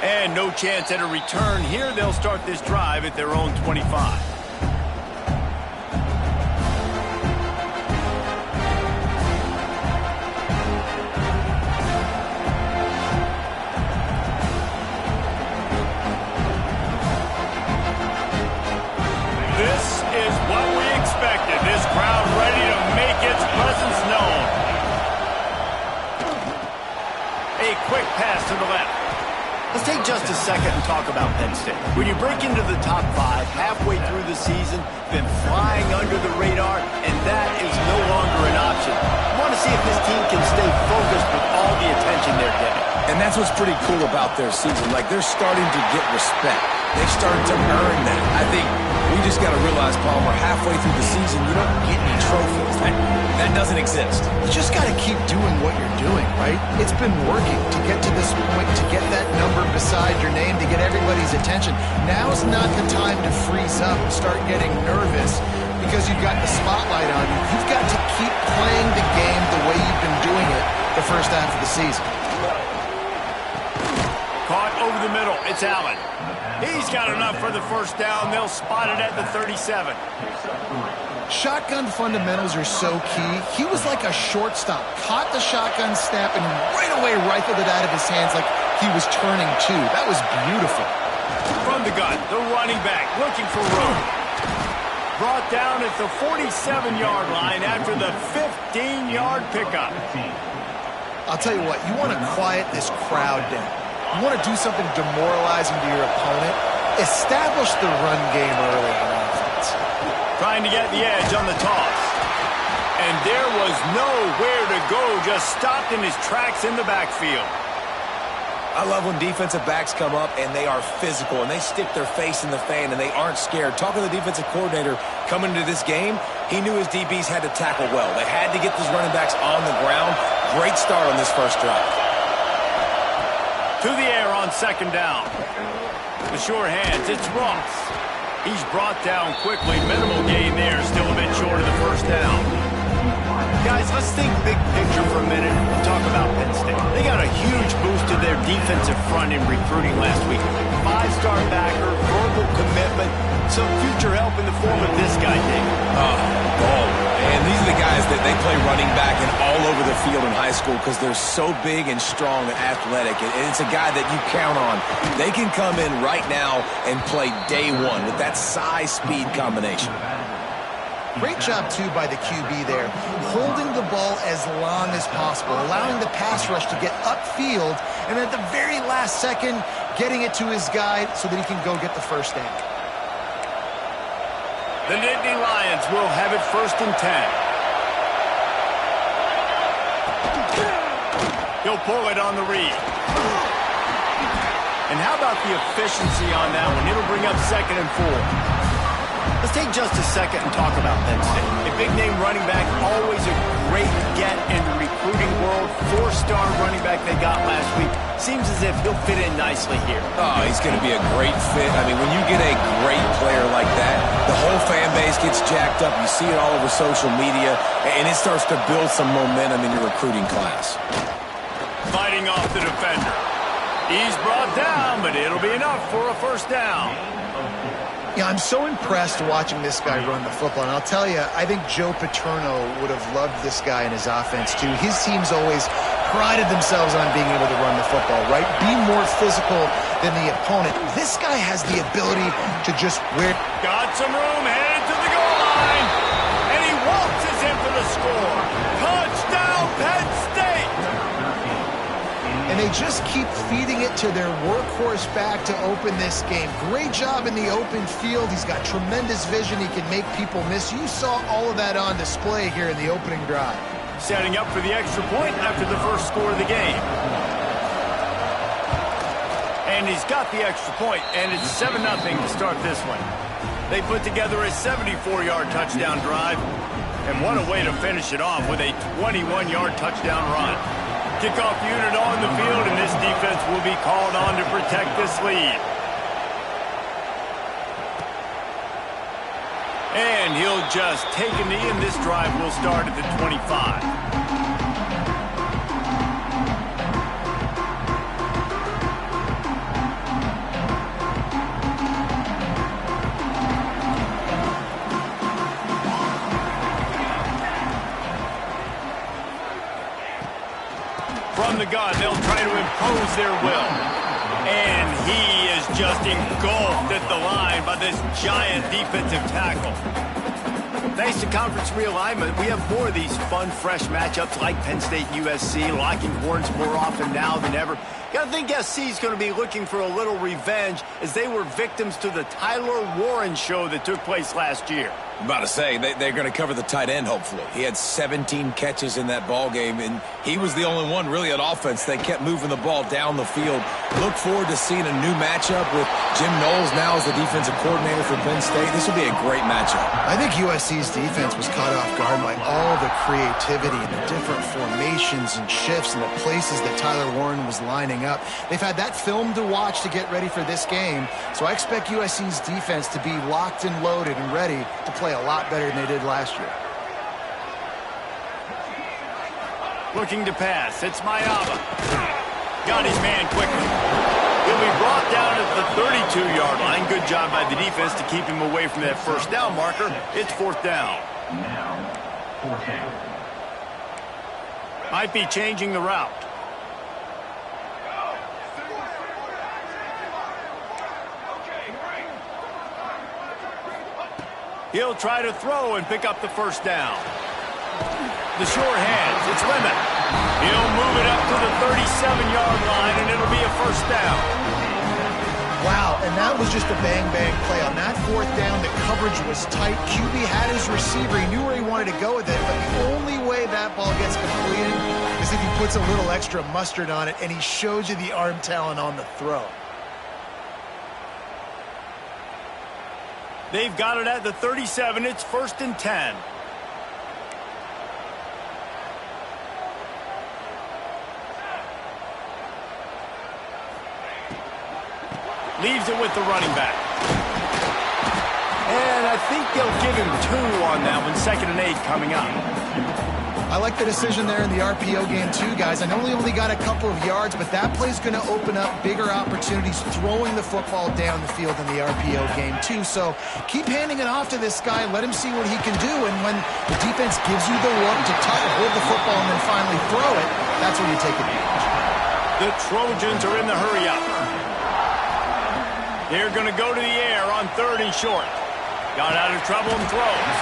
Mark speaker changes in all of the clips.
Speaker 1: And no chance at a return here. They'll start this drive at their own 25. This is what we expected. This crowd ready to make its presence known. A quick pass to the left. Let's take just a second and talk about Penn State. When you break into the top 5 halfway through the season, been flying under the radar, and that is no longer an option. I want to see if this team can stay focused with all the attention they're getting.
Speaker 2: And that's what's pretty cool about their season. Like, they're starting to get respect. They've started to earn that. I think we just got to realize, Paul, we're halfway through the season. You don't get any trophies. That doesn't exist.
Speaker 3: You just got to keep doing what you're doing, right? It's been working to get to this point, to get that number beside your name, to get everybody's attention. Now's not the time to freeze up and start getting nervous because you've got the spotlight on you. You've got to keep playing the game the way you've been doing it the first half of the season.
Speaker 1: Caught over the middle. It's Allen. He's got enough for the first down. They'll spot it at the 37.
Speaker 3: Shotgun fundamentals are so key. He was like a shortstop. Caught the shotgun snap and right away rifled it out of his hands like he was turning two. That was beautiful.
Speaker 1: From the gun, the running back looking for room. Brought down at the 47-yard line after the 15-yard pickup.
Speaker 3: I'll tell you what, you want to quiet this crowd down. You want to do something demoralizing to your opponent. Establish the run game early on offense.
Speaker 1: Trying to get the edge on the toss. And there was nowhere to go, just stopped in his tracks in the backfield.
Speaker 2: I love when defensive backs come up and they are physical and they stick their face in the fan and they aren't scared. Talking to the defensive coordinator coming into this game, he knew his DBs had to tackle well. They had to get these running backs on the ground. Great start on this first drive.
Speaker 1: To the air on second down. The sure hands, it's Ross. He's brought down quickly. Minimal gain there, still a bit short of the first down. Guys, let's think big picture for a minute and talk about Penn State. They got a huge boost to their defensive front in recruiting last week. 5-star backer, verbal commitment, some future help in the form of this guy, Dave.
Speaker 2: And these are the guys that they play running back and all over the field in high school because they're so big and strong and athletic. And it's a guy that you count on. They can come in right now and play day one with that size-speed combination.
Speaker 3: Great job, too, by the QB there, holding the ball as long as possible, allowing the pass rush to get upfield, and at the very last second, getting it to his guy so that he can go get the first down.
Speaker 1: The Nittany Lions will have it 1st and 10. He'll pull it on the read. And how about the efficiency on that one? It'll bring up 2nd and 4. Let's take just a second and talk about Penn State. A big-name running back, always a great get in the recruiting world. 4-star running back they got last week. Seems as if he'll fit in nicely here.
Speaker 2: Oh, he's going to be a great fit. I mean, when you get a great player like that, the whole fan base gets jacked up. You see it all over social media, and it starts to build some momentum in your recruiting class.
Speaker 1: Fighting off the defender. He's brought down, but it'll be enough for a first down.
Speaker 3: Yeah, I'm so impressed watching this guy run the football. And I'll tell you, I think Joe Paterno would have loved this guy in his offense, too. His teams always prided themselves on being able to run the football, right? Be more physical than the opponent. This guy has the ability to just wear.
Speaker 1: Got some room, headed to the goal line. And he waltzes in for the score. Touchdown, Penn State!
Speaker 3: And they just keep feeding it to their workhorse back to open this game. Great job in the open field. He's got tremendous vision. He can make people miss. You saw all of that on display here in the opening drive.
Speaker 1: Setting up for the extra point after the first score of the game. And he's got the extra point, and it's 7-0 to start this one. They put together a 74-yard touchdown drive. And what a way to finish it off with a 21-yard touchdown run. Kickoff unit on the field, and this defense will be called on to protect this lead. And he'll just take a knee, and this drive will start at the 25. gun. They'll try to impose their will. And he is just engulfed at the line by this giant defensive tackle. Thanks to conference realignment, we have more of these fun, fresh matchups like Penn State and USC, locking horns more often now than ever. I think SC is going to be looking for a little revenge as they were victims to the Tyler Warren show that took place last year.
Speaker 2: I'm about to say, they're going to cover the tight end, hopefully. He had 17 catches in that ball game, and he was the only one really on offense. They kept moving the ball down the field. Look forward to seeing a new matchup with Jim Knowles now as the defensive coordinator for Penn State. This will be a great matchup.
Speaker 3: I think USC's defense was caught off guard by all the creativity and the different formations and shifts and the places that Tyler Warren was lining up. They've had that film to watch to get ready for this game, so I expect USC's defense to be locked and loaded and ready to play a lot better than they did last year.
Speaker 1: Looking to pass. It's Ncaa. Got his man quickly. He'll be brought down at the 32-yard line. Good job by the defense to keep him away from that first down marker. It's fourth down. Might be changing the route. He'll try to throw and pick up the first down. The short hands, it's Lemon. He'll move it up to the 37-yard line, and it'll be a first down.
Speaker 3: Wow, and that was just a bang-bang play. On that fourth down, the coverage was tight. QB had his receiver. He knew where he wanted to go with it, but the only way that ball gets completed is if he puts a little extra mustard on it, and he shows you the arm talent on the throw.
Speaker 1: They've got it at the 37. It's 1st and 10. Leaves it with the running back. And I think they'll give him 2 on that one. 2nd and 8 coming up.
Speaker 3: I like the decision there in the RPO game too, guys. I know he only got a couple of yards, but that play's going to open up bigger opportunities throwing the football down the field in the RPO game too. So keep handing it off to this guy. Let him see what he can do. And when the defense gives you the look to hold the football and then finally throw it, that's when you take advantage.
Speaker 1: The Trojans are in the hurry-up. They're going to go to the air on 3rd and short. Got out of trouble and throws.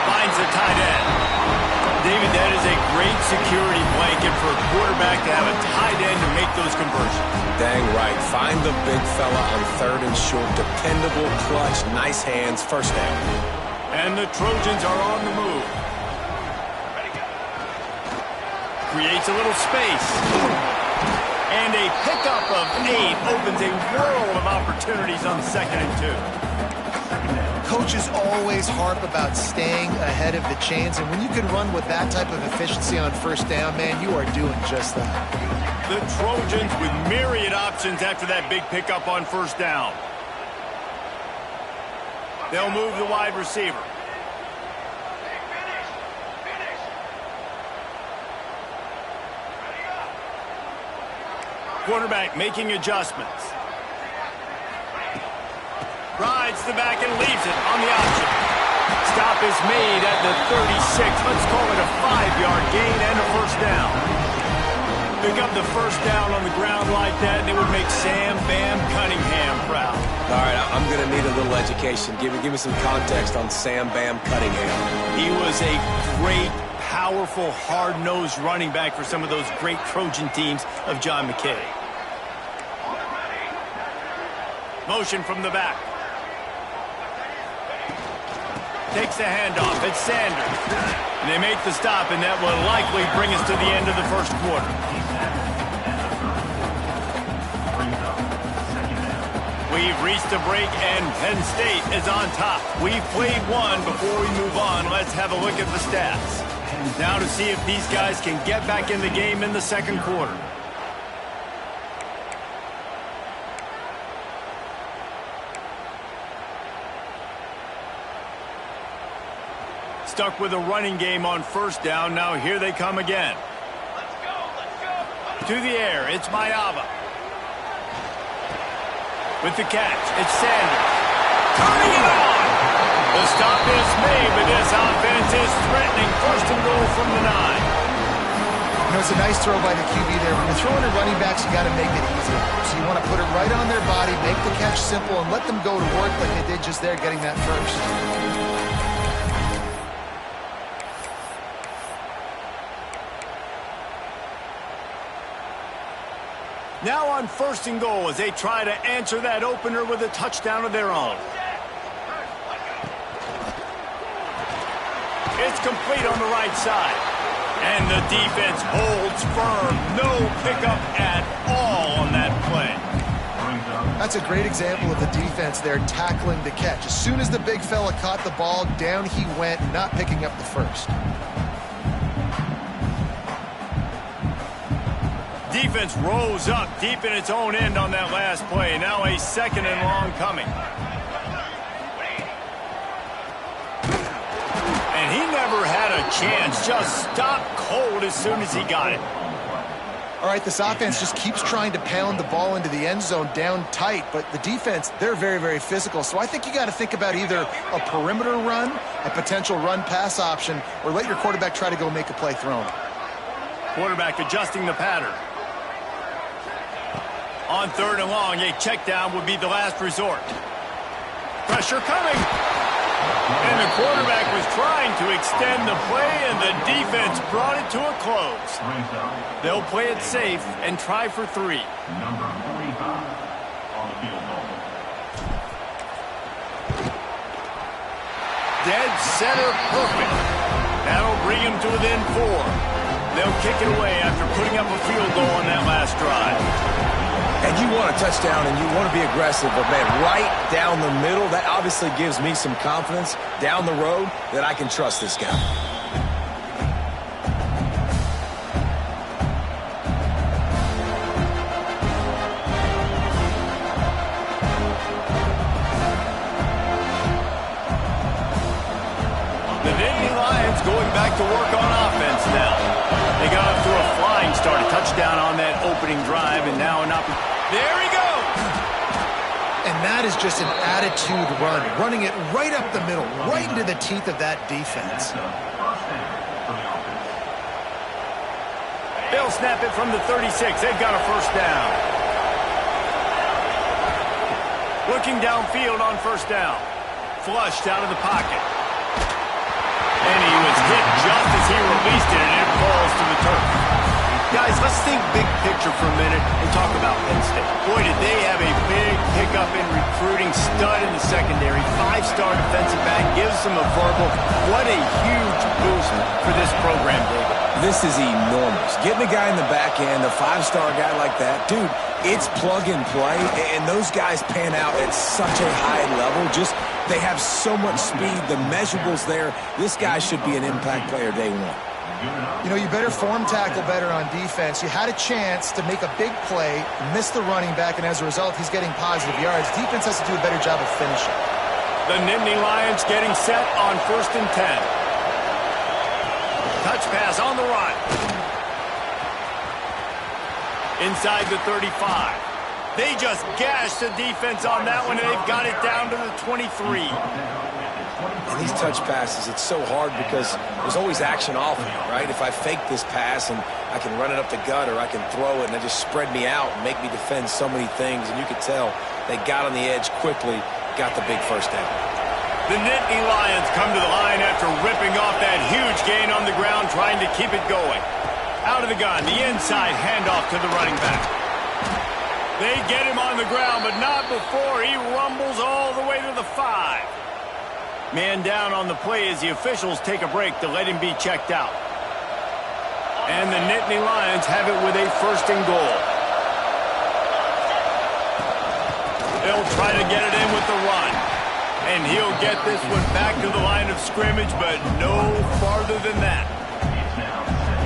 Speaker 1: Finds the tight end. David, that is a great security blanket for a quarterback to have a tight end to make those conversions.
Speaker 2: Dang right. Find the big fella on 3rd and short. Dependable, clutch, nice hands, first down.
Speaker 1: And the Trojans are on the move. Creates a little space. And a pickup of 8 opens a world of opportunities on 2nd and 2.
Speaker 3: Coaches always harp about staying ahead of the chains, and when you can run with that type of efficiency on first down, man, you are doing just that.
Speaker 1: The Trojans with myriad options after that big pickup on first down. They'll move the wide receiver. Quarterback making adjustments. Rides the back and leaves it on the option. Stop is made at the 36. Let's call it a 5-yard gain and a first down. Pick up the first down on the ground like that, and it would make Sam Bam Cunningham proud.
Speaker 2: All right, I'm going to need a little education. Give me some context on Sam Bam Cunningham.
Speaker 1: He was a great, powerful, hard-nosed running back for some of those great Trojan teams of John McKay. Motion from the back. Takes the handoff. It's Sanders. And they make the stop, and that will likely bring us to the end of the first quarter. We've reached a break, and Penn State is on top. We've played one. Before we move on, let's have a look at the stats. Now to see if these guys can get back in the game in the second quarter. Stuck with a running game on first down. Now here they come again. Let's go. To the air, it's Ncaa. With the catch, it's Sanders. Turning it on! The stop is made, but this offense is threatening. 1st and goal from the 9.
Speaker 3: You know, it's a nice throw by the QB there. When you're throwing to running backs, you got to make it easy. So you want to put it right on their body, make the catch simple, and let them go to work like they did just there, getting that first.
Speaker 1: Now on 1st and goal as they try to answer that opener with a touchdown of their own. It's complete on the right side. And the defense holds firm. No pickup at all on that play.
Speaker 3: That's a great example of the defense there tackling the catch. As soon as the big fella caught the ball, down he went, not picking up the first.
Speaker 1: Defense rose up deep in its own end on that last play. Now a 2nd and long coming. And he never had a chance. Just stopped cold as soon as he got it.
Speaker 3: All right, this offense just keeps trying to pound the ball into the end zone down tight, but the defense, they're very, very physical. So I think you got to think about either a perimeter run, a potential run-pass option, or let your quarterback try to go make a play thrown.
Speaker 1: Quarterback adjusting the pattern. On 3rd and long, a check down would be the last resort. Pressure coming. And the quarterback was trying to extend the play, and the defense brought it to a close. They'll play it safe and try for 3.
Speaker 4: Number 45 on the field goal.
Speaker 1: Dead center perfect. That'll bring him to within 4. They'll kick it away after putting up a field goal on that last drive.
Speaker 2: And you want a touchdown and you want to be aggressive, but man, right down the middle, that obviously gives me some confidence down the road that I can trust this guy.
Speaker 1: The Nittany Lions going back to work on offense now. They got off to a flying start, a touchdown on that opening drive, and now an opportunity. There he goes!
Speaker 3: And that is just an attitude run, running it right up the middle, right into the teeth of that defense.
Speaker 1: They'll snap it from the 36. They've got a 1st down. Looking downfield on 1st down. Flushed out of the pocket. And he was hit just as he released it, and it falls to the turf. Guys, let's think big picture for a minute and talk about Penn State. Boy, did they have a big pickup in recruiting. Stud in the secondary. 5-star defensive back. Gives them a verbal. What a huge boost for this program, David.
Speaker 2: This is enormous. Getting a guy in the back end, a 5-star guy like that, dude, it's plug and play, and those guys pan out at such a high level. Just, they have so much speed. The measurables there. This guy should be an impact player day one.
Speaker 3: You know, you better form tackle better on defense. You had a chance to make a big play, miss the running back, and as a result, he's getting positive yards. Defense has to do a better job of finishing.
Speaker 1: The Nittany Lions getting set on 1st and 10. Touch pass on the run. Inside the 35. They just gashed the defense on that one, and they've got it down to the 23.
Speaker 2: And these touch passes, it's so hard because there's always action off of it, right? If I fake this pass and I can run it up the gut or I can throw it and it just spread me out and make me defend so many things. And you could tell they got on the edge quickly, got the big 1st down.
Speaker 1: The Nittany Lions come to the line after ripping off that huge gain on the ground, trying to keep it going. Out of the gun, the inside handoff to the running back. They get him on the ground, but not before he rumbles all the way to the 5. Man down on the play as the officials take a break to let him be checked out. And the Nittany Lions have it with a 1st and goal. They'll try to get it in with the run. And he'll get this one back to the line of scrimmage, but no farther than that.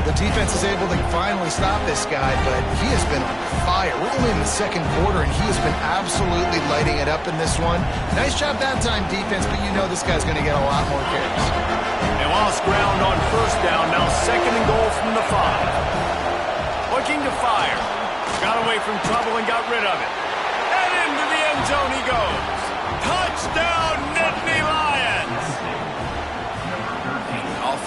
Speaker 3: The defense is able to finally stop this guy, but he has been on fire. We're only in the 2nd quarter, and he has been absolutely lighting it up in this one. Nice job that time, defense, but you know this guy's going to get a lot more carries.
Speaker 1: They lost ground on 1st down. Now 2nd and goal from the 5. Looking to fire. Got away from trouble and got rid of it. And into the end zone he goes. Touchdown, Nittany Lions!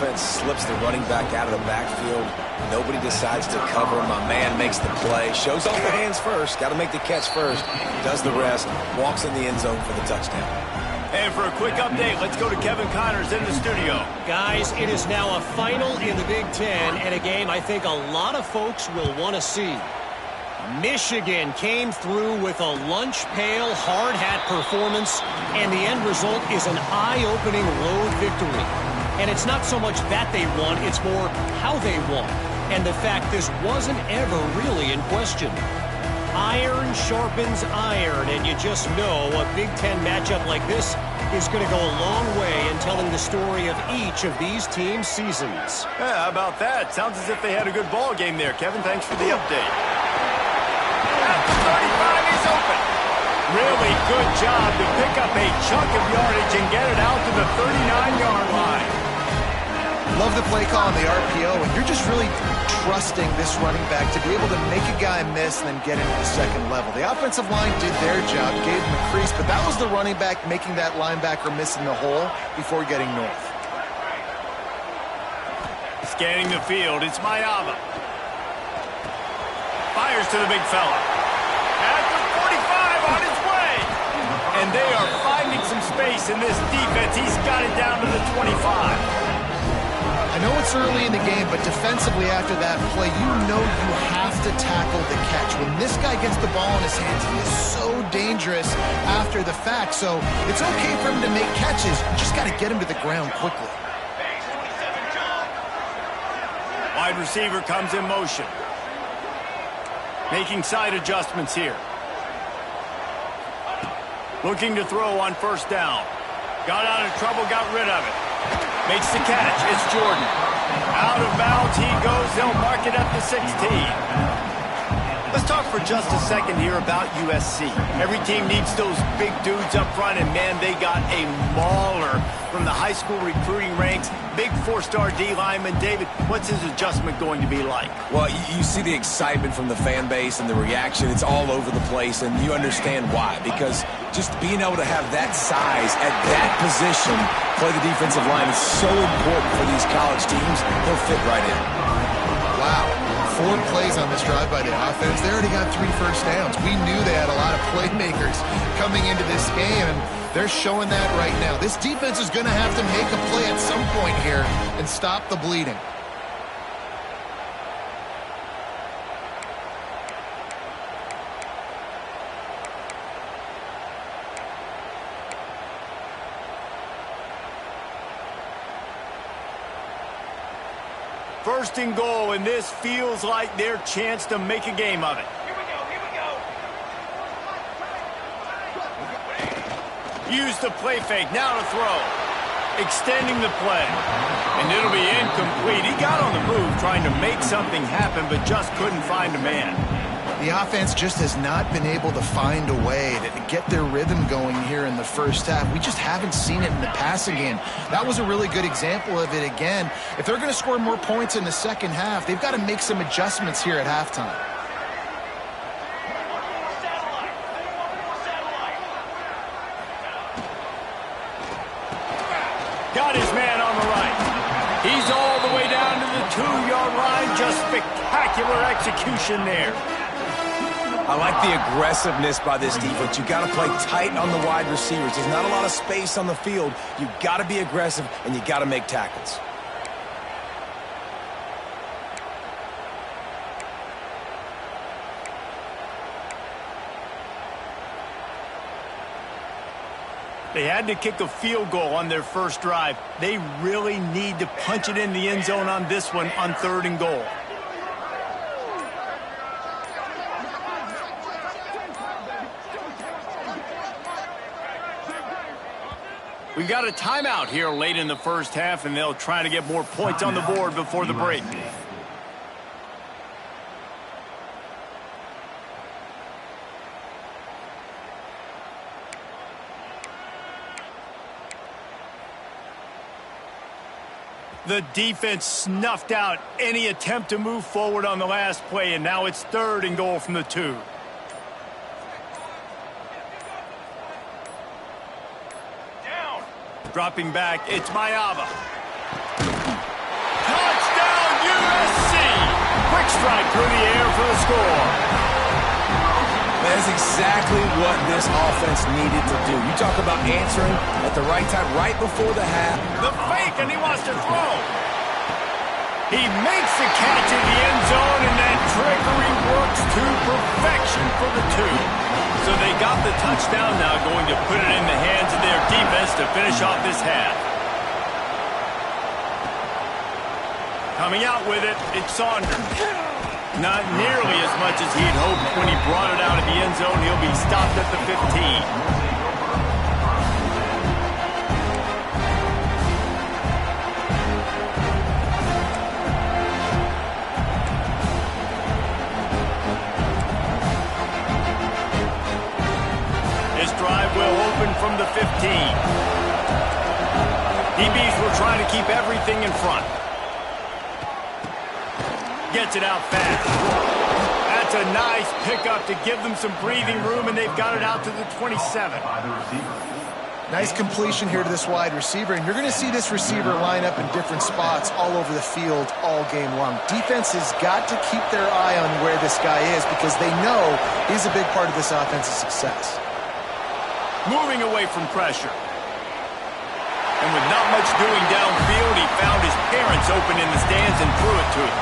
Speaker 2: offense slips the running back out of the backfield. Nobody decides to cover him. My man makes the play. Shows off the hands first. Got to make the catch first. Does the rest. Walks in the end zone for the touchdown.
Speaker 1: And for a quick update, let's go to Kevin Connors in the studio.
Speaker 5: Guys, it is now a final in the Big Ten, and a game I think a lot of folks will want to see. Michigan came through with a lunch pail hard hat performance, and the end result is an eye-opening road victory. And it's not so much that they won, it's more how they won, and the fact this wasn't ever really in question. Iron sharpens iron, and you just know a Big Ten matchup like this is going to go a long way in telling the story of each of these teams' seasons.
Speaker 1: Yeah, how about that? Sounds as if they had a good ball game there. Kevin, thanks for the update. At the 35, he's open. Really good job to pick up a chunk of yardage and get it out to the 39-yard line.
Speaker 3: Love the play call on the RPO, and you're just really trusting this running back to be able to make a guy miss and then get into the second level. The offensive line did their job, gave him a crease, but that was the running back making that linebacker miss in the hole before getting north.
Speaker 1: Scanning the field, it's Ncaa. Fires to the big fella. At the 45 on his way. And they are finding some space in this defense. He's got it down to the 25.
Speaker 3: I know it's early in the game, but defensively after that play, you know you have to tackle the catch. When this guy gets the ball in his hands, he is so dangerous after the fact. So it's okay for him to make catches. You just got to get him to the ground quickly.
Speaker 1: Wide receiver comes in motion. Making side adjustments here. Looking to throw on first down. Got out of trouble, got rid of it. Makes the catch. It's Jordan. Out of bounds he goes. They'll mark it at the 16. Let's talk for just a second here about USC. Every team needs those big dudes up front, and man, they got a mauler from the high school recruiting ranks. Big four-star D lineman. David, what's his adjustment going to be like?
Speaker 2: Well, you see the excitement from the fan base and the reaction. It's all over the place, and you understand why. Because just being able to have that size at that position, play the defensive line, is so important for these college teams. He'll fit right in.
Speaker 3: Wow. 4 plays on this drive by the offense. They already got 3 first downs. We knew they had a lot of playmakers coming into this game, and they're showing that right now. This defense is going to have to make a play at some point here and stop the bleeding.
Speaker 1: First and goal, and this feels like their chance to make a game of it. Here we go. Use the play fake, now to throw. Extending the play. And it'll be incomplete. He got on the move trying to make something happen, but just couldn't find a man.
Speaker 3: The offense just has not been able to find a way to get their rhythm going here in the first half. We just haven't seen it in the passing game. That was a really good example of it again. If they're going to score more points in the second half, they've got to make some adjustments here at halftime.
Speaker 1: Got his man on the right. He's all the way down to the 2-yard line. Just spectacular execution there.
Speaker 2: I like the aggressiveness by this defense. You got to play tight on the wide receivers. There's not a lot of space on the field. You got to be aggressive, and you got to make tackles.
Speaker 1: They had to kick a field goal on their first drive. They really need to punch it in the end zone on this one on 3rd and goal. We got a timeout here late in the first half, and they'll try to get more points on the board before the break. The defense snuffed out any attempt to move forward on the last play, and now it's 3rd and goal from the 2. Dropping back, it's Ncaa. strike through the air for the score.
Speaker 2: That is exactly what this offense needed to do. You talk about answering at the right time, right before the half.
Speaker 1: The fake, and he wants to throw. He makes the catch in the end zone, and that trickery works to perfection for the two. So they got the touchdown, now going to put it in the hands of their defense to finish off this half. Coming out with it, it's Saunders. Not nearly as much as he'd hoped when he brought it out of the end zone. He'll be stopped at the 15. Drive will open from the 15. DBs will try to keep everything in front. Gets it out fast. That's a nice pickup to give them some breathing room, and they've got it out to the 27.
Speaker 3: Nice completion here to this wide receiver, and you're going to see this receiver line up in different spots all over the field all game long. Defense has got to keep their eye on where this guy is because they know he's a big part of this offense's success.
Speaker 1: Moving away from pressure. And with not much doing downfield, he found his parents open in the stands and threw it to him.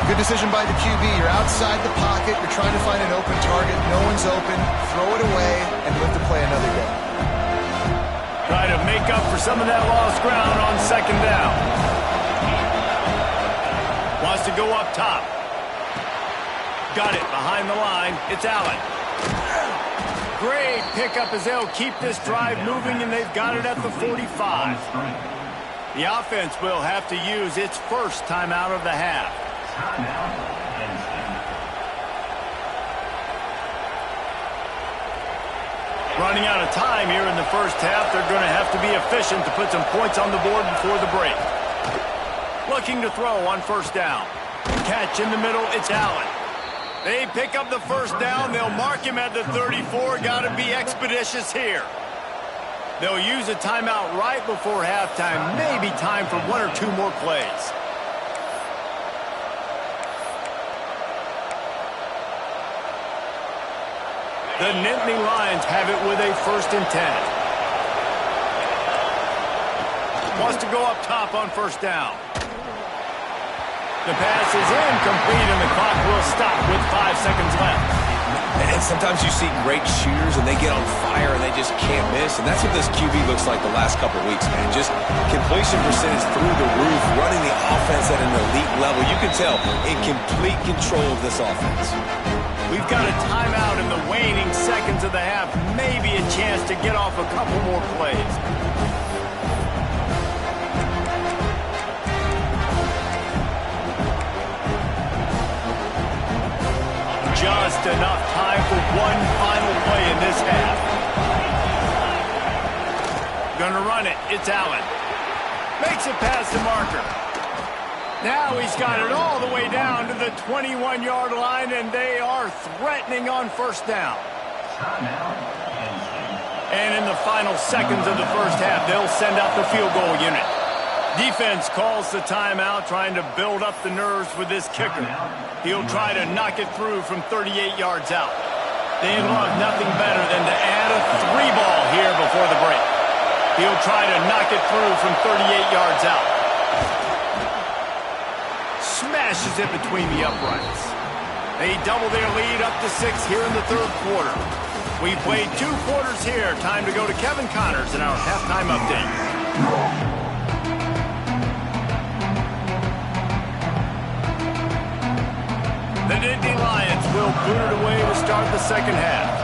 Speaker 3: Good decision by the QB. You're outside the pocket. You're trying to find an open target. No one's open. Throw it away and live to play another game.
Speaker 1: Try to make up for some of that lost ground on second down. Wants to go up top. Got it behind the line. It's Allen. Great pickup as they'll keep this drive moving, and they've got it at the 45. The offense will have to use its first timeout of the half. Running out of time here in the first half. They're going to have to be efficient to put some points on the board before the break. Looking to throw on first down. Catch in the middle, it's Allen. They pick up the first down. They'll mark him at the 34. Got to be expeditious here. They'll use a timeout right before halftime. Maybe time for one or two more plays. The Nittany Lions have it with a 1st and 10. Wants to go up top on first down. The pass is incomplete, and the clock will stop with 5 seconds left.
Speaker 2: And sometimes you see great shooters, and they get on fire, and they just can't miss. And that's what this QB looks like the last couple weeks, man. Just completion percentage through the roof, running the offense at an elite level. You can tell in complete control of this offense.
Speaker 1: We've got a timeout in the waning seconds of the half. Maybe a chance to get off a couple more plays. Just enough time for one final play in this half. Gonna run it. It's Allen. Makes it past the marker. Now he's got it all the way down to the 21-yard line, and they are threatening on first down. And in the final seconds of the first half, they'll send out the field goal unit. Defense calls the timeout, trying to build up the nerves with this kicker. He'll try to knock it through from 38 yards out. They'd love nothing better than to add a 3-ball here before the break. He'll try to knock it through from 38 yards out. Smashes it between the uprights. They double their lead up to 6 here in the third quarter. We played 2 quarters here. Time to go to Kevin Connors in our halftime update. The Nittany Lions will boot it away to start the second half.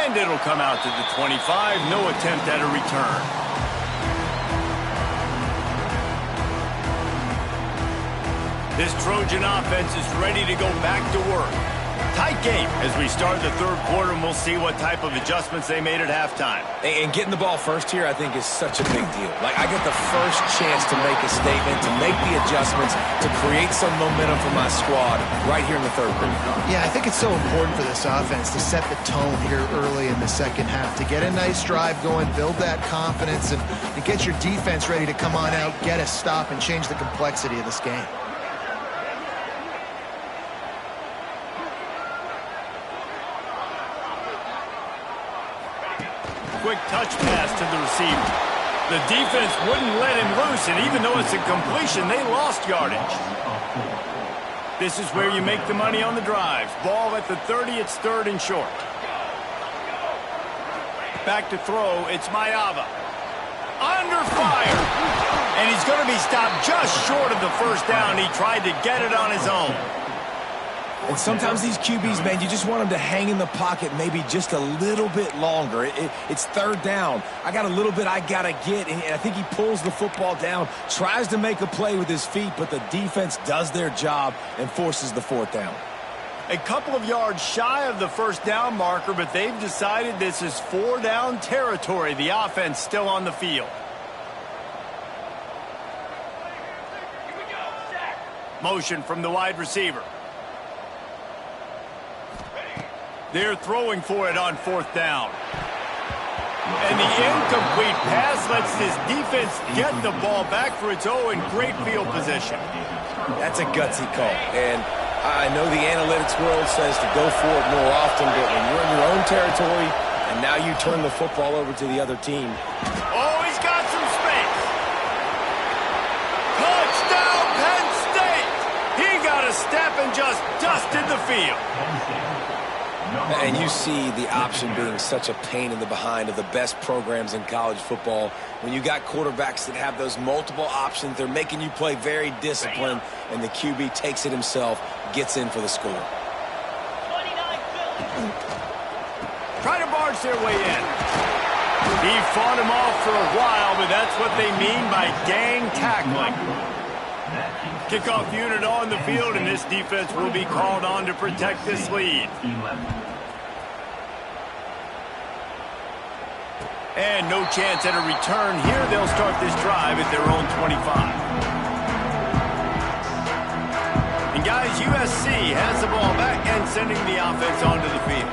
Speaker 1: And it'll come out to the 25. No attempt at a return. This Trojan offense is ready to go back to work. Tight game as we start the third quarter, and we'll see what type of adjustments they made at halftime.
Speaker 2: And getting the ball first here, I think, is such a big deal. Like, I get the first chance to make a statement, to make the adjustments, to create some momentum for my squad right here in the third quarter.
Speaker 3: Yeah, I think it's so important for this offense to set the tone here early in the second half, to get a nice drive going, build that confidence, and to get your defense ready to come on out, get a stop, and change the complexity of this game.
Speaker 1: Quick touch pass to the receiver. The defense wouldn't let him loose, and even though it's a completion, they lost yardage. This is where you make the money on the drives. Ball at the 30, it's third and short. Back to throw, it's Ncaa. Under fire! And he's going to be stopped just short of the first down. He tried to get it on his own.
Speaker 2: And sometimes these QBs, man, you just want them to hang in the pocket maybe just a little bit longer. It's third down. I got a little bit I got to get, and I think he pulls the football down, tries to make a play with his feet, but the defense does their job and forces the fourth down.
Speaker 1: A couple of yards shy of the first down marker, but they've decided this is four-down territory. The offense still on the field. Motion from the wide receiver. They're throwing for it on fourth down. And the incomplete pass lets this defense get the ball back for its own. Great field position.
Speaker 2: That's a gutsy call. And I know the analytics world says to go for it more often, but when you're in your own territory and now you turn the football over to the other team.
Speaker 1: Oh, he's got some space. Touchdown, Penn State. He got a step and just dusted the field.
Speaker 2: And you see the option being such a pain in the behind of the best programs in college football. When you got quarterbacks that have those multiple options, they're making you play very disciplined, and the QB takes it himself, gets in for the score.
Speaker 1: Try to barge their way in. He fought him off for a while, but that's what they mean by gang tackling. Kickoff unit on the field, and this defense will be called on to protect this lead. And no chance at a return here. They'll start this drive at their own 25. And guys, USC has the ball back and sending the offense onto the field.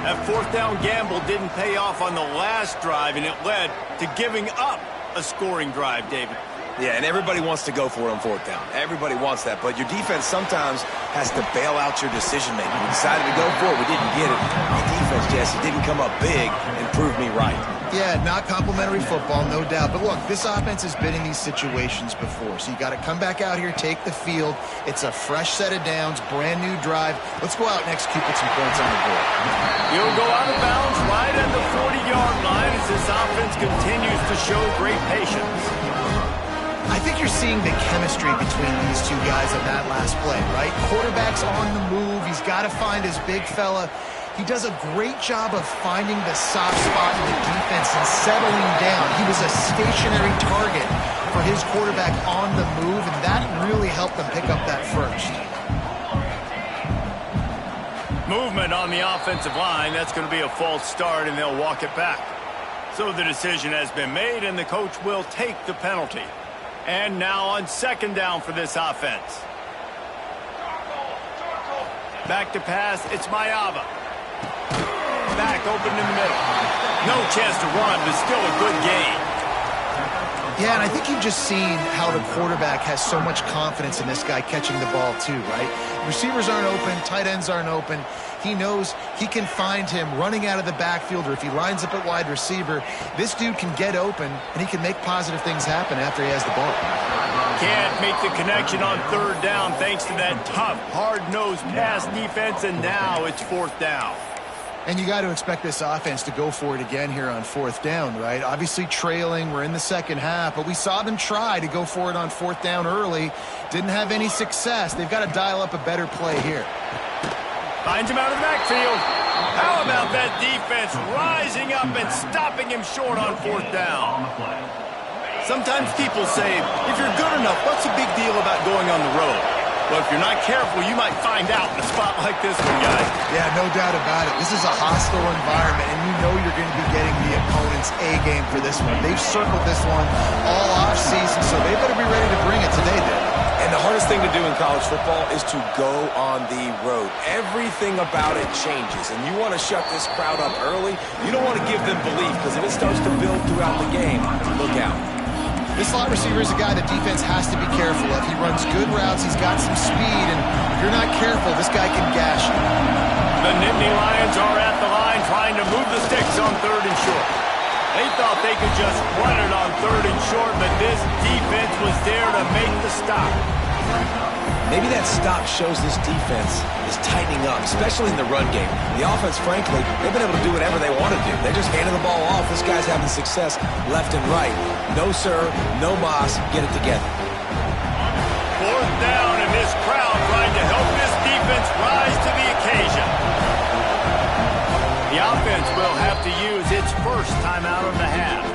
Speaker 1: That fourth down gamble didn't pay off on the last drive, and it led to giving up a scoring drive, David.
Speaker 2: Yeah, and everybody wants to go for it on fourth down. Everybody wants that, but your defense sometimes has to bail out your decision-making. We decided to go for it. We didn't get it. The defense, Jesse, didn't come up big and prove me right.
Speaker 3: Yeah, not complimentary football, no doubt. But look, this offense has been in these situations before, so you got to come back out here, take the field. It's a fresh set of downs, brand new drive. Let's go out and execute with some points on the board.
Speaker 1: He'll go out of bounds right at the 40-yard line as this offense continues to show great patience.
Speaker 3: I think you're seeing the chemistry between these two guys on that last play, right? Quarterback's on the move. He's got to find his big fella. He does a great job of finding the soft spot in the defense and settling down. He was a stationary target for his quarterback on the move, and that really helped them pick up that first.
Speaker 1: Movement on the offensive line. That's going to be a false start, and they'll walk it back. So the decision has been made, and the coach will take the penalty. And now on second down for this offense. Back to pass, it's Ncaa. Back open in the middle. No chance to run, but still a good gain.
Speaker 3: Yeah, and I think you've just seen how the quarterback has so much confidence in this guy catching the ball too, right? Receivers aren't open, tight ends aren't open. He knows he can find him running out of the backfield, or if he lines up at wide receiver, this dude can get open, and he can make positive things happen after he has the ball.
Speaker 1: Can't make the connection on third down thanks to that tough, hard-nosed pass defense, and now it's fourth down.
Speaker 3: And you got to expect this offense to go for it again here on fourth down, right? Obviously trailing, we're in the second half, but we saw them try to go for it on fourth down early. Didn't have any success. They've got to dial up a better play here.
Speaker 1: Finds him out of the backfield. How about that defense rising up and stopping him short on fourth down? Sometimes people say, if you're good enough, what's the big deal about going on the road? Well, if you're not careful, you might find out in a spot like this one, guys.
Speaker 3: Yeah, no doubt about it. This is a hostile environment, and you know you're going to be getting the opponent's A game for this one. They've circled this one all offseason, so they better be ready to bring it today, Dave.
Speaker 2: And the hardest thing to do in college football is to go on the road. Everything about it changes, and you want to shut this crowd up early. You don't want to give them belief, because if it starts to build throughout the game, look out.
Speaker 3: This slot receiver is a guy the defense has to be careful of. He runs good routes, he's got some speed, and if you're not careful, this guy can gash you.
Speaker 1: The Nittany Lions are at the line trying to move the sticks on 3rd and short. They thought they could just run it on 3rd and short, but this defense was there to make the stop.
Speaker 2: Maybe that stop shows this defense is tightening up, especially in the run game. The offense, frankly, they've been able to do whatever they want to do. They just handed the ball off. This guy's having success left and right. No, sir, no mas. Get it together.
Speaker 1: 4th down, and this crowd trying to help this defense rise to the occasion. The offense will have to use its first timeout of the half.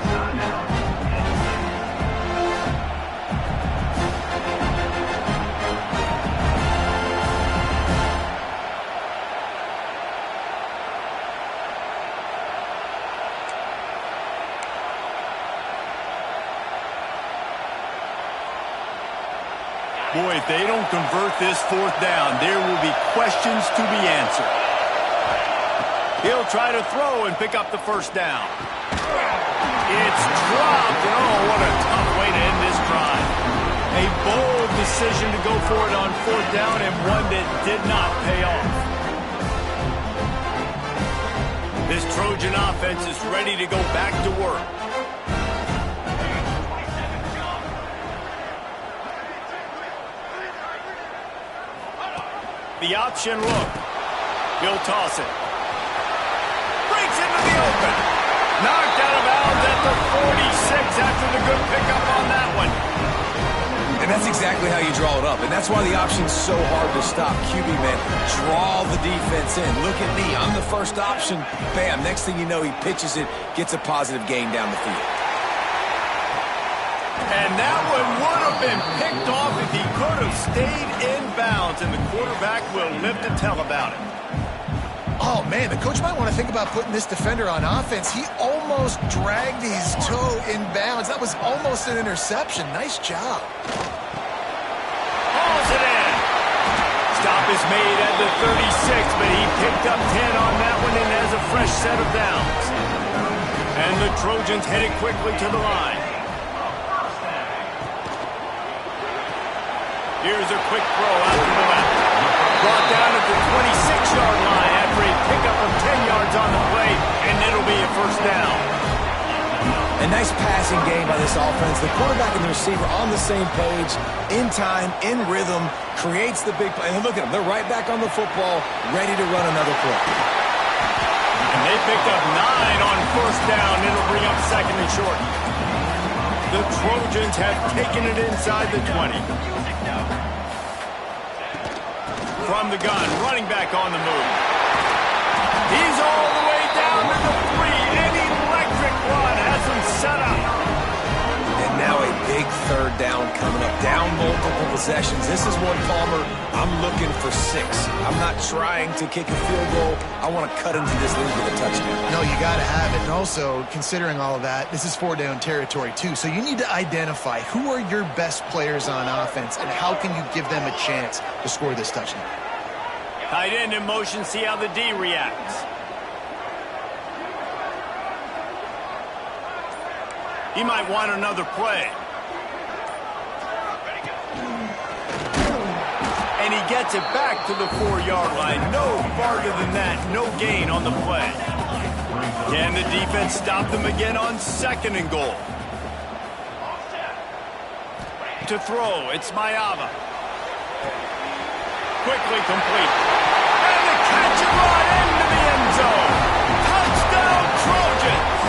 Speaker 1: Boy, if they don't convert this 4th down, there will be questions to be answered. He'll try to throw and pick up the 1st down. It's dropped, and oh, what a tough way to end this drive. A bold decision to go for it on 4th down, and one that did not pay off. This Trojan offense is ready to go back to work. The option look. He'll toss it. Breaks into the open. Knocked out of bounds at the 46 after the good pickup on that one.
Speaker 2: And that's exactly how you draw it up. And that's why the option's so hard to stop. QB, man, draw the defense in. Look at me. I'm the first option. Bam. Next thing you know, he pitches it, gets a positive gain down the field.
Speaker 1: And that one would have been picked off if he could have stayed in bounds, and the quarterback will live to tell about it.
Speaker 3: Oh, man, the coach might want to think about putting this defender on offense. He almost dragged his toe in bounds. That was almost an interception. Nice job.
Speaker 1: Hauls it in. Stop is made at the 36, but he picked up 10 on that one and has a fresh set of downs. And the Trojans headed quickly to the line. Here's a quick throw out to the left. Brought down at the 26-yard line after a pickup of 10 yards on the play, and it'll be a 1st down.
Speaker 2: A nice passing game by this offense. The quarterback and the receiver on the same page, in time, in rhythm, creates the big play. And look at them. They're right back on the football, ready to run another play.
Speaker 1: And they picked up 9 on 1st down. It'll bring up 2nd and short. The Trojans have taken it inside the 20. From the gun, running back on the move. He's all the way down to the 3. An electric run has him set up.
Speaker 2: And now a big 3rd down coming up. Down multiple possessions. This is one, Palmer, I'm looking for 6. I'm not trying to kick a field goal. I want to cut into this lead with a touchdown.
Speaker 3: No, you got to have it. And also, considering all of that, this is 4-down territory, too. So you need to identify who are your best players on offense and how can you give them a chance to score this touchdown.
Speaker 1: Tight end in motion, see how the D reacts. He might want another play. And he gets it back to the 4-yard line. No farther than that. No gain on the play. Can the defense stop them again on 2nd and goal? To throw, it's Mayava. Quickly complete. And the catch and run into the end zone. Touchdown, Trojans!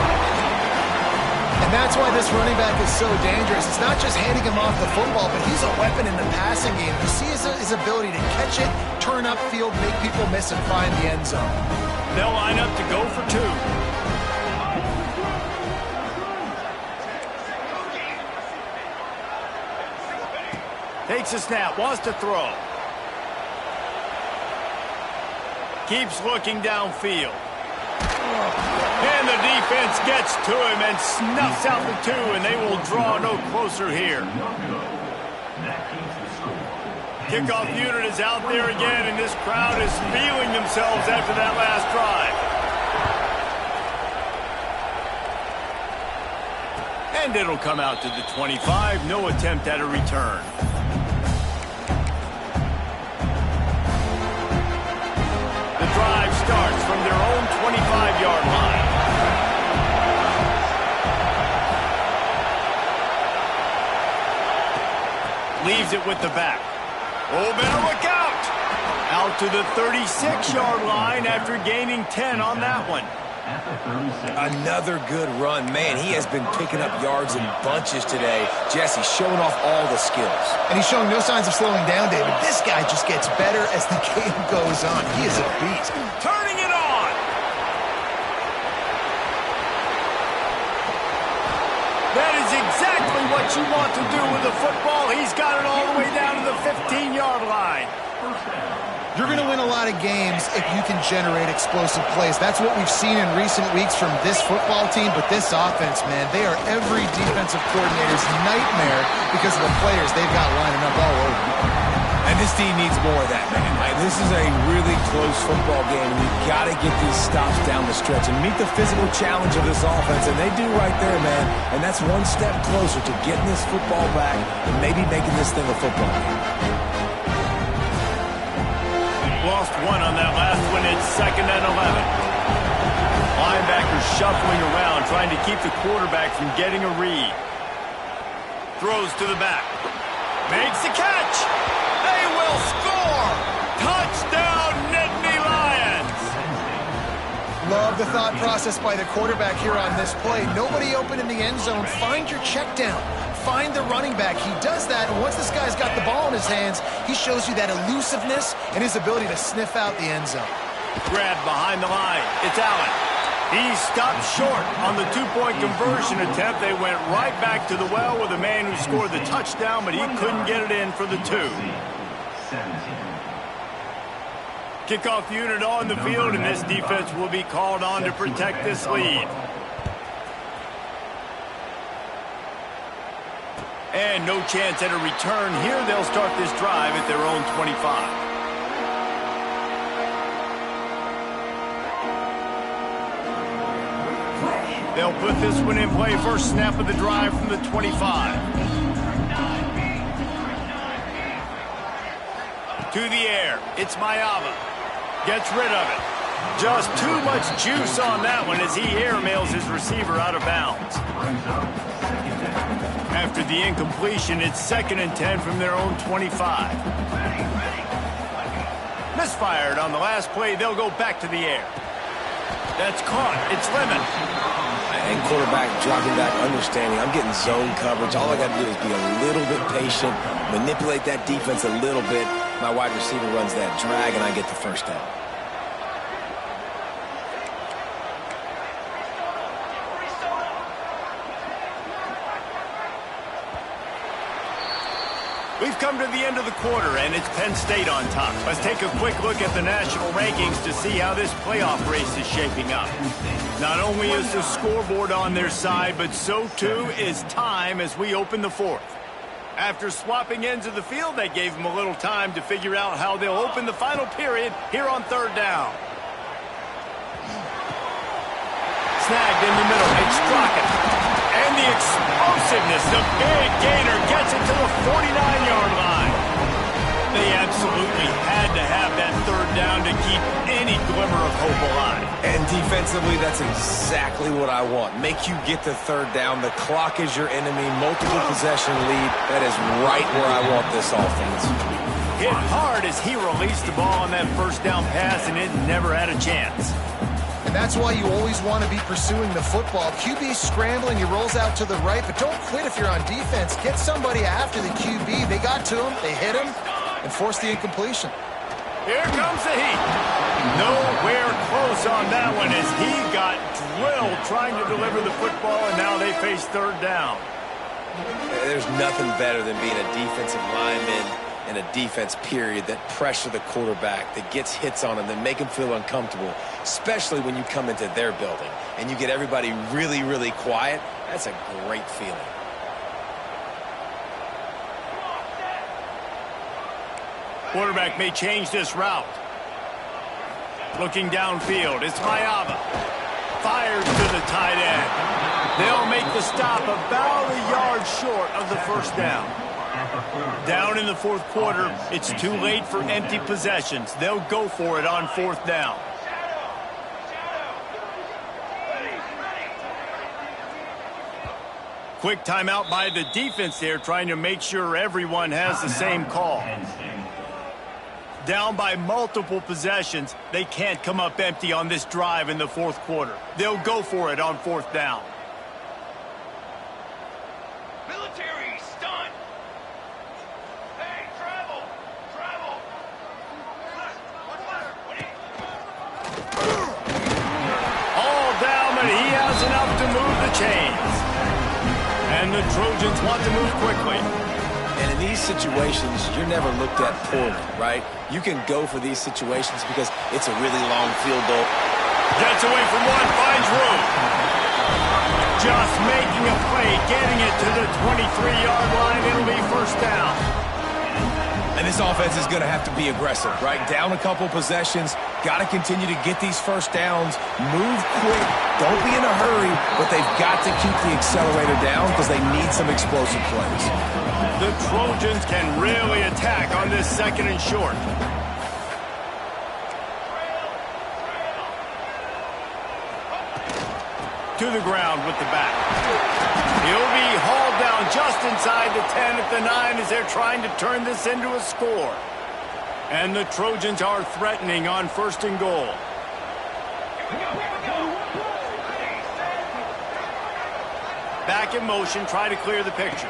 Speaker 3: And that's why this running back is so dangerous. It's not just handing him off the football, but he's a weapon in the passing game. You see his ability to catch it, turn upfield, make people miss, and find the end zone.
Speaker 1: They'll line up to go for 2. Takes a snap, wants to throw. Keeps looking downfield. And the defense gets to him and snuffs out the 2, and they will draw no closer here. Kickoff unit is out there again, and this crowd is feeling themselves after that last drive. And it'll come out to the 25. No attempt at a return. The drive starts from their own 25-yard line. Leaves it with the back. Oh, better look out! Out to the 36-yard line after gaining 10 on that one.
Speaker 2: Another good run. Man, he has been picking up yards in bunches today. Jesse showing off all the skills.
Speaker 3: And he's showing no signs of slowing down, David. This guy just gets better as the game goes on. He is a beast.
Speaker 1: Turning it on! That is exactly what you want to do with the football. He's got it all the way down to the 15-yard line.
Speaker 3: You're going to win a lot of games if you can generate explosive plays. That's what we've seen in recent weeks from this football team, but this offense, man, they are every defensive coordinator's nightmare because of the players they've got lining up all over.
Speaker 2: And this team needs more of that, man. Like, this is a really close football game, and you've got to get these stops down the stretch and meet the physical challenge of this offense, and they do right there, man. And that's one step closer to getting this football back and maybe making this thing a football game.
Speaker 1: Lost one on that last one. It's 2nd and 11. Linebackers shuffling around, trying to keep the quarterback from getting a read. Throws to the back. Makes the catch. They will score. Touchdown, Nittany Lions.
Speaker 3: Love the thought process by the quarterback here on this play. Nobody open in the end zone. Find your check down. Find the running back. He does that, and once this guy's got the ball in his hands, he shows you that elusiveness and his ability to sniff out the end zone.
Speaker 1: Grab behind the line. It's Allen. He stopped short on the 2-point conversion attempt. They went right back to the well with the man who scored the touchdown, but he couldn't get it in for the 2. Kickoff unit on the field, and this defense will be called on to protect this lead. And no chance at a return here. They'll start this drive at their own 25. They'll put this one in play. First snap of the drive from the 25. To the air. It's Mayava. Gets rid of it. Just too much juice on that one as he airmails his receiver out of bounds. After the incompletion, it's 2nd and 10 from their own 25. Misfired on the last play. They'll go back to the air. That's caught. It's Lemon.
Speaker 2: And quarterback dropping back, understanding I'm getting zone coverage. All I got to do is be a little bit patient, manipulate that defense a little bit. My wide receiver runs that drag, and I get the first down.
Speaker 1: We've come to the end of the quarter, and it's Penn State on top. Let's take a quick look at the national rankings to see how this playoff race is shaping up. Not only is the scoreboard on their side, but so too is time as we open the 4th. After swapping ends of the field, they gave them a little time to figure out how they'll open the final period here on 3rd down. Snagged in the middle. It's Strocken. And the explosiveness, the big gainer gets it to the 49-yard line. They absolutely had to have that 3rd down to keep any glimmer of hope alive.
Speaker 2: And defensively, that's exactly what I want. Make you get the 3rd down. The clock is your enemy. Multiple possession lead. That is right where I want this offense.
Speaker 1: Hit hard as he released the ball on that 1st down pass, and it never had a chance.
Speaker 3: And that's why you always want to be pursuing the football. QB's scrambling, he rolls out to the right, but don't quit if you're on defense. Get somebody after the QB. They got to him, they hit him, and forced the incompletion.
Speaker 1: Here comes the heat. Nowhere close on that one as he got drilled trying to deliver the football, and now they face 3rd down.
Speaker 2: There's nothing better than being a defensive lineman and a defense, period, that pressure the quarterback, that gets hits on him, that make him feel uncomfortable, especially when you come into their building and you get everybody really, really quiet. That's a great feeling.
Speaker 1: Quarterback may change this route. Looking downfield, it's Ncaa. Fires to the tight end. They'll make the stop about a yard short of the first down. Down in the fourth quarter, it's too late for empty possessions. They'll go for it on fourth down. Quick timeout by the defense there, trying to make sure everyone has the same call. Down by multiple possessions, they can't come up empty on this drive in the fourth quarter. They'll go for it on fourth down.
Speaker 6: Military stunt. Hey, travel.
Speaker 1: All down, but he has enough to move the chains. And the Trojans want to move quickly.
Speaker 2: And in these situations, you're never looked at poorly, right? You can go for these situations because it's a really long field goal.
Speaker 1: Gets away from one, finds room. Just making a play, getting it to the 23-yard line. It'll be first down.
Speaker 2: And this offense is going to have to be aggressive, right? Down a couple possessions, got to continue to get these first downs, move quick, don't be in a hurry, but they've got to keep the accelerator down because they need some explosive plays.
Speaker 1: The Trojans can really attack on this second and short. To the ground with the back. He'll be hauled down just inside the 10 at the 9 as they're trying to turn this into a score. And the Trojans are threatening on first and goal. Back in motion, try to clear the picture.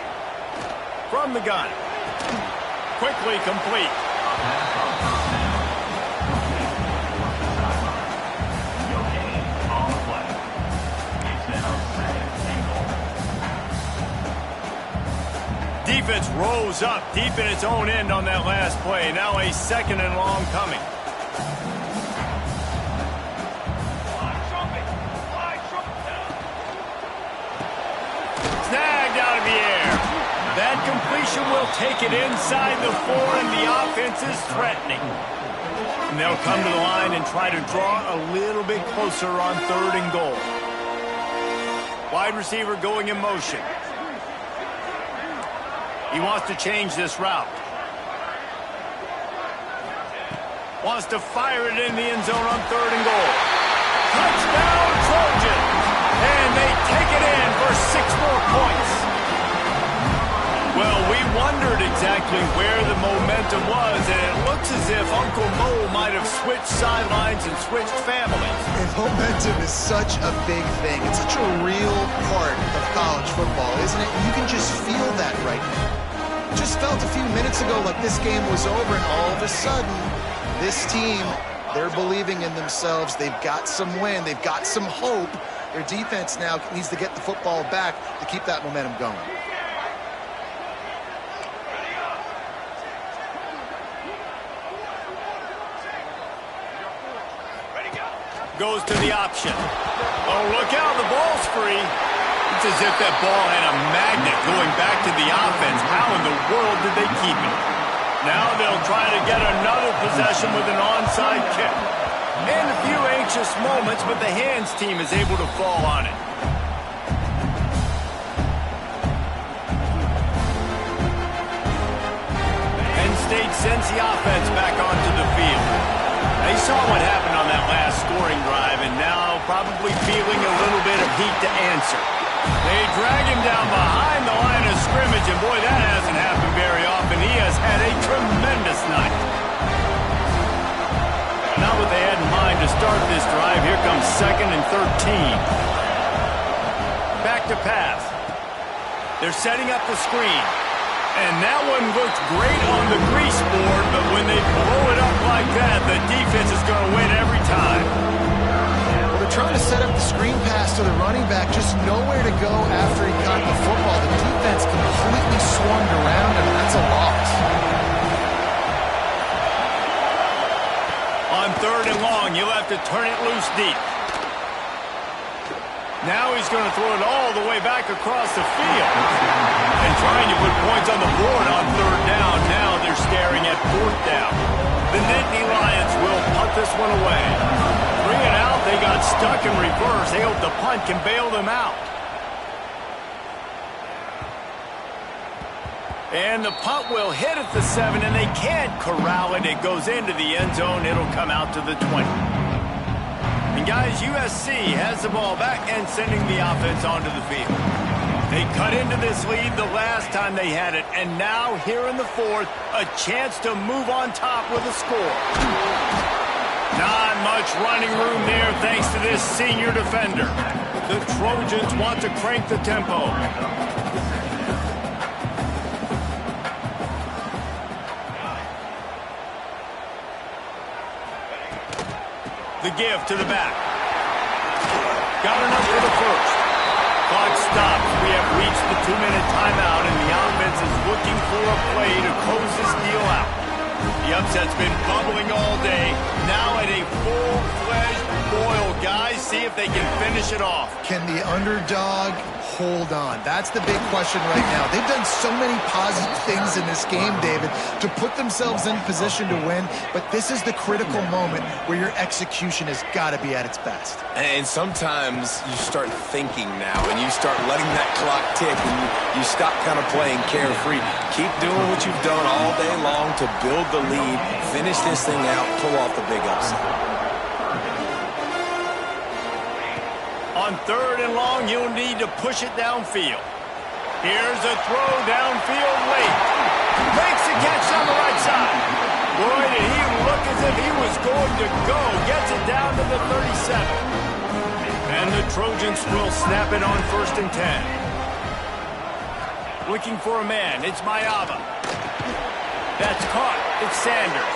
Speaker 1: From the gun. Quickly complete. Defense rose up deep in its own end on that last play. Now a second and long coming. Snagged out of the air. That completion will take it inside the 4, and the offense is threatening. And they'll come to the line and try to draw a little bit closer on third and goal. Wide receiver going in motion. He wants to change this route. Wants to fire it in the end zone on third and goal. Touchdown, Trojans! And they take it in for 6 more points. Well, we wondered exactly where the momentum was, and it looks as if Uncle Mo might have switched sidelines and switched families.
Speaker 3: And momentum is such a big thing. It's such a real part of college football, isn't it? You can just feel that right now. Just felt a few minutes ago like this game was over, and all of a sudden, this team, they're believing in themselves. They've got some wind. They've got some hope. Their defense now needs to get the football back to keep that momentum going.
Speaker 1: Goes to the option. Oh, look out, the ball's free. It's as if that ball had a magnet going back to the offense. How in the world did they keep it? Now they'll try to get another possession with an onside kick. And a few anxious moments, but the hands team is able to fall on it. Penn State sends the offense back onto the field. They saw what happened on that last scoring drive, and now probably feeling a little bit of heat to answer. They drag him down behind the line of scrimmage, and boy, that hasn't happened very often. He has had a tremendous night. Not what they had in mind to start this drive. Here comes 2nd and 13. Back to pass. They're setting up the screen. And that one looks great on the grease board, but when they blow it up like that, the defense is going to win every time.
Speaker 3: Well, they're trying to set up the screen pass to the running back, just nowhere to go after he caught the football. The defense completely swarmed around him. That's a loss.
Speaker 1: On 3rd and long, you'll have to turn it loose deep. Now he's going to throw it all the way back across the field. And trying to put points on the board on 3rd down. Now they're staring at 4th down. The Nittany Lions will punt this one away. 3 and out, they got stuck in reverse. They hope the punt can bail them out. And the punt will hit at the 7, and they can't corral it. It goes into the end zone. It'll come out to the 20. And guys, USC has the ball back and sending the offense onto the field. They cut into this lead the last time they had it, and now here in the 4th, a chance to move on top with a score. Not much running room there thanks to this senior defender. The Trojans want to crank the tempo. The give to the back. Got enough for the first. Clock stops. We have reached the 2-minute timeout, and the offense is looking for a play to close this deal out. The upset's been bubbling all day. Now at a full-fledged boil, guys. See if they can finish it off.
Speaker 3: Can the underdog hold on? That's the big question right now. They've done so many positive things in this game, David, to put themselves in position to win, but this is the critical moment where your execution has got to be at its best.
Speaker 2: And sometimes you start thinking now, and you start letting that clock tick, and you stop kind of playing carefree. Keep doing what you've done all day long to build the lead, finish this thing out, pull off the big upset.
Speaker 1: On 3rd and long, you'll need to push it downfield. Here's a throw downfield late. Makes the catch on the right side. Boy, did he look as if he was going to go. Gets it down to the 37. And the Trojans will snap it on 1st and 10. Looking for a man. It's Mayava. That's caught. It's Sanders.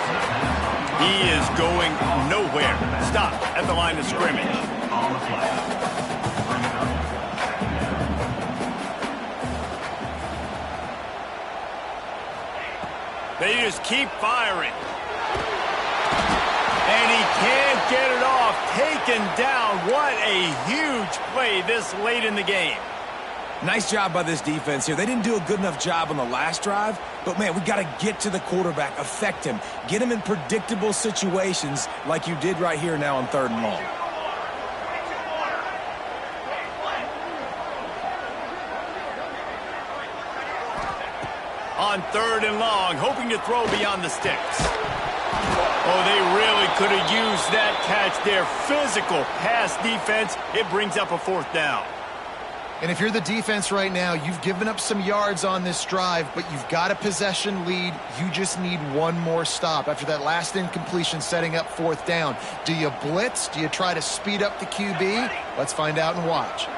Speaker 1: He is going nowhere. Stop at the line of scrimmage.
Speaker 4: On the flag.
Speaker 1: They just keep firing. And he can't get it off. Taken down. What a huge play this late in the game.
Speaker 2: Nice job by this defense here. They didn't do a good enough job on the last drive, but, man, we got to get to the quarterback, affect him, get him in predictable situations like you did right here now on 3rd and long.
Speaker 1: On 3rd and long, hoping to throw beyond the sticks. Oh, they really could have used that catch there. Physical pass defense. It brings up a 4th down.
Speaker 3: And if you're the defense right now, you've given up some yards on this drive, but you've got a possession lead. You just need one more stop. After that last incompletion setting up 4th down, do you blitz? Do you try to speed up the QB? Let's find out and watch.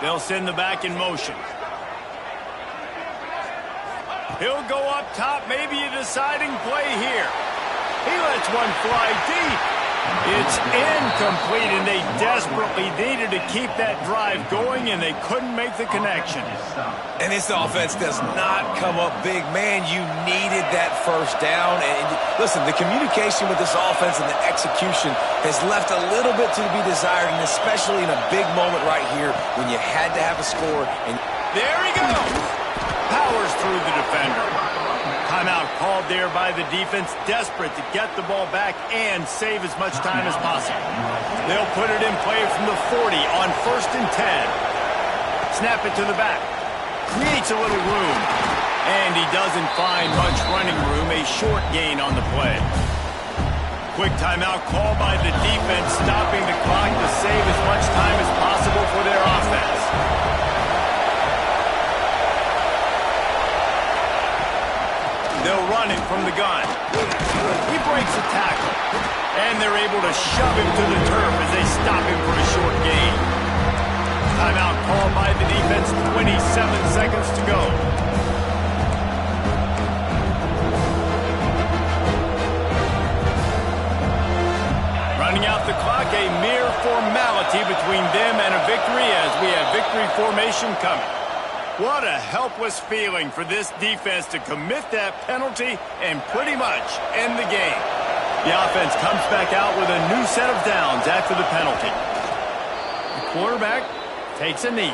Speaker 1: They'll send the back in motion. He'll go up top, maybe a deciding play here. He lets one fly deep. It's incomplete, and they desperately needed to keep that drive going, and they couldn't make the connection.
Speaker 2: And this offense does not come up big. Man, you needed that 1st down. And listen, the communication with this offense and the execution has left a little bit to be desired, and especially in a big moment right here when you had to have a score. And
Speaker 1: there he goes. Powers through the defender. Timeout called there by the defense, desperate to get the ball back and save as much time as possible. They'll put it in play from the 40 on 1st and 10. Snap it to the back. Creates a little room. And he doesn't find much running room. A short gain on the play. Quick timeout call by the defense, stopping the clock to save as much time as possible for their offense. They'll run him from the gun. He breaks a tackle. And they're able to shove him to the turf as they stop him for a short gain. Timeout called by the defense, 27 seconds to go. Running out the clock, a mere formality between them and a victory as we have victory formation coming. What a helpless feeling for this defense to commit that penalty and pretty much end the game. The offense comes back out with a new set of downs after the penalty. The quarterback takes a knee.